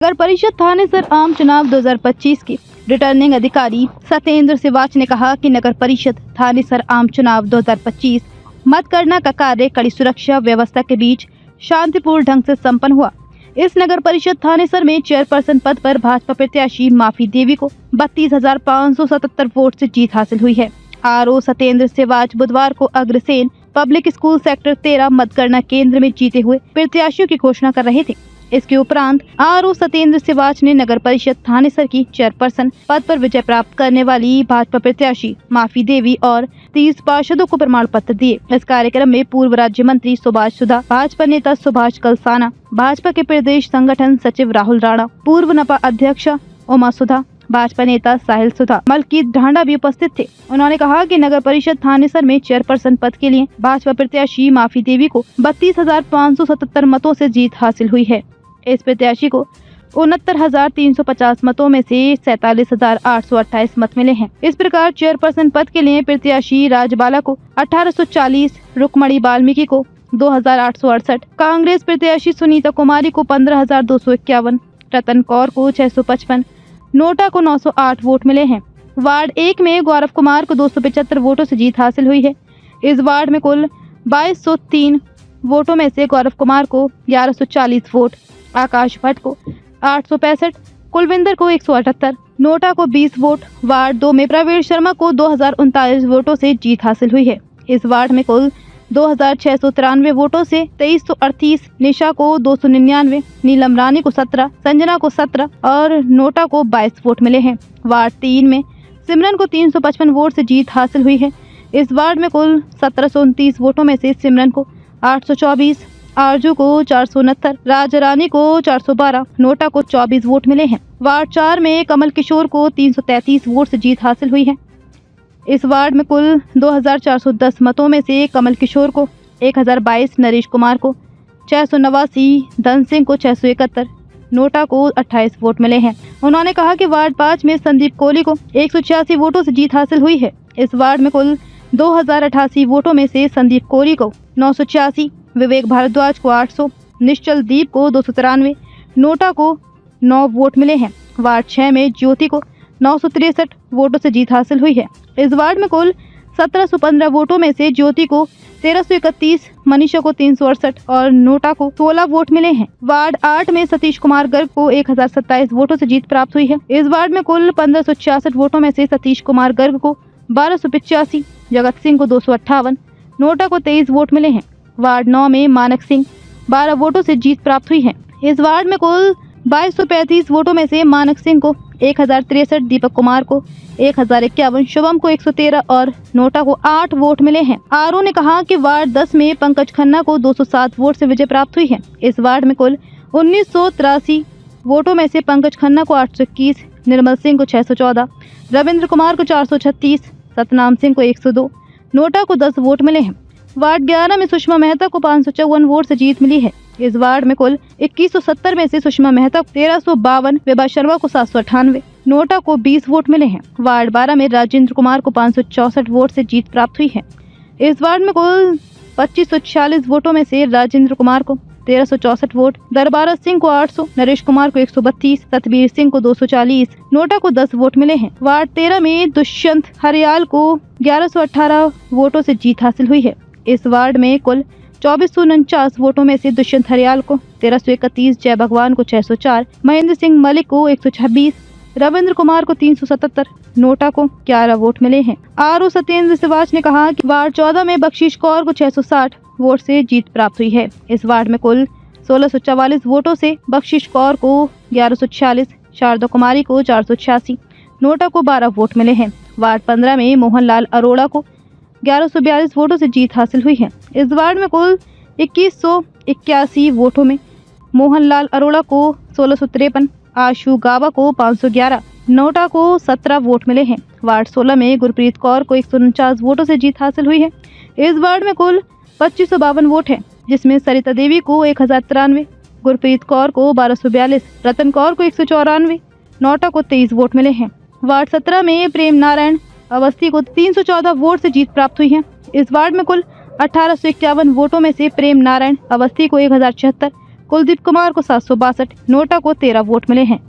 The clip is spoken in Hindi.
नगर परिषद थानेसर आम चुनाव 2025 के रिटर्निंग अधिकारी सत्येंद्र सिवाच ने कहा कि नगर परिषद थानेसर आम चुनाव 2025 मतगणना का कार्य कड़ी सुरक्षा व्यवस्था के बीच शांतिपूर्ण ढंग से संपन्न हुआ। इस नगर परिषद थानेसर में चेयरपर्सन पद पर भाजपा प्रत्याशी माफी देवी को 32,577 वोट से जीत हासिल हुई है। आरओ सत्येंद्र सिवाच बुधवार को अग्रसेन पब्लिक स्कूल सेक्टर 13 मतगणना केंद्र में जीते हुए प्रत्याशियों की घोषणा कर रहे थे। इसके उपरांत आरओ सत्येंद्र सिवाच ने नगर परिषद थानेसर की चेयरपर्सन पद पर विजय प्राप्त करने वाली भाजपा प्रत्याशी माफी देवी और 30 पार्षदों को प्रमाण पत्र दिए। इस कार्यक्रम में पूर्व राज्य मंत्री सुभाष सुधा, भाजपा नेता सुभाष कलसाना, भाजपा के प्रदेश संगठन सचिव राहुल राणा, पूर्व नपा अध्यक्ष उमा सुधा, भाजपा नेता साहिल सुधा, मलकीत ढांडा भी उपस्थित थे। उन्होंने कहा कि नगर परिषद थानेसर में चेयरपर्सन पद के लिए भाजपा प्रत्याशी माफी देवी को 32,577 मतों से जीत हासिल हुई है। इस प्रत्याशी को 69,350 मतों में से 47,828 मत मिले हैं। इस प्रकार चेयरपर्सन पद के लिए प्रत्याशी राजबाला को 1840, रुक्मणी वाल्मीकि को 2,868, कांग्रेस प्रत्याशी सुनीता कुमारी को 15,251, रतन कौर को 655, नोटा को 908 वोट मिले हैं। वार्ड 1 में गौरव कुमार को 275 वोटों से जीत हासिल हुई है। इस वार्ड में कुल 2203 वोटों में से गौरव कुमार को 1140 वोट, आकाश भट्ट को 865, कुलविंदर को 178, नोटा को 20 वोट, वार्ड 2 में प्रवीण शर्मा को 2039 वोटों से जीत हासिल हुई है। इस वार्ड में कुल 2,693 वोटों से 2338, निशा को 299, नीलम रानी को 17, संजना को 17 और नोटा को 22 वोट मिले हैं। वार्ड 3 में सिमरन को 355 वोट से जीत हासिल हुई है। इस वार्ड में कुल 1729 वोटों में से सिमरन को 824, आरजू को 469, राजा रानी को 412, नोटा को 24 वोट मिले हैं। वार्ड 4 में कमल किशोर को 333 वोट से जीत हासिल हुई है। इस वार्ड में कुल 2,410 मतों में से कमल किशोर को 1,022, नरेश कुमार को 689, धन सिंह को 671, नोटा को 28 वोट मिले हैं। उन्होंने कहा कि वार्ड 5 में संदीप कोहली को 186 वोटों से जीत हासिल हुई है। इस वार्ड में कुल 2,088 वोटों में से संदीप कोहली को 986, विवेक भारद्वाज को 800, निश्चल दीप को 293, नोटा को 9 वोट मिले हैं। वार्ड 6 में ज्योति को 963 वोटों से जीत हासिल हुई है। इस वार्ड में कुल 1715 वोटों में से ज्योति को 1331, मनीषा को 368 और नोटा को 16 वोट मिले हैं। वार्ड 8 में सतीश कुमार गर्ग को 1027 वोटों से जीत प्राप्त हुई है। इस वार्ड में कुल 1566 वोटों में से सतीश कुमार गर्ग को 1285, जगत सिंह को 258, नोटा को 23 वोट मिले हैं। वार्ड 9 में मानक सिंह 12 वोटों से जीत प्राप्त हुई है। इस वार्ड में कुल 2235 वोटों में से मानक सिंह को 1063, दीपक कुमार को 1051, शुभम को 113 और नोटा को 8 वोट मिले हैं। आरओ ने कहा कि वार्ड 10 में पंकज खन्ना को 207 वोट से विजय प्राप्त हुई है। इस वार्ड में कुल 1983 वोटों में से पंकज खन्ना को 821, निर्मल सिंह को 614, रविंद्र कुमार को 436, सतनाम सिंह को 102, नोटा को 10 वोट मिले हैं। वार्ड 11 में सुषमा मेहता को 554 वोट से जीत मिली है। इस वार्ड में कुल 2170 में से सुषमा मेहता को 1352, विभा शर्मा को 798, नोटा को 20 वोट मिले हैं। वार्ड 12 में राजेंद्र कुमार को 564 वोट से जीत प्राप्त हुई है। इस वार्ड में कुल 2546 वोटों में से राजेंद्र कुमार को 1364 वोट, दरबारा सिंह को 800, नरेश कुमार को 132, सतबीर सिंह को 240, नोटा को 10 वोट मिले हैं। वार्ड 13 में दुष्यंत हरियाल को 1118 वोटों से जीत हासिल हुई है। इस वार्ड में कुल 2449 वोटों में से दुष्यंत हरियाल को 1331, जय भगवान को 604, महेंद्र सिंह मलिक को 126, रविंद्र कुमार को 377, नोटा को 11 वोट मिले हैं। आरओ सत्येंद्र सिवाच ने कहा कि वार्ड 14 में बख्शीश कौर को 660 वोट से जीत प्राप्त हुई है। इस वार्ड में कुल 1644 वोटों से बख्शीश कौर को 1146, शारदा कुमारी को 486, नोटा को 12 वोट मिले हैं। वार्ड 15 में मोहनलाल अरोड़ा को 1142 वोटों से जीत हासिल हुई है। इस वार्ड में कुल 2181 वोटों में मोहनलाल अरोड़ा को 1653, आशु गावा को 511, नोटा को 17 वोट मिले हैं। वार्ड 16 में गुरप्रीत कौर को 149 वोटों से जीत हासिल हुई है। इस वार्ड में कुल 2552 वोट हैं, जिसमें सरिता देवी को 1093, गुरप्रीत कौर को 1242, रतन कौर को 194, नोटा को 23 वोट मिले हैं। वार्ड 17 में प्रेम नारायण अवस्थी को 314 वोट से जीत प्राप्त हुई है। इस वार्ड में कुल 1851 वोटों में से प्रेम नारायण अवस्थी को 1076, कुलदीप कुमार को 762, नोटा को 13 वोट मिले हैं।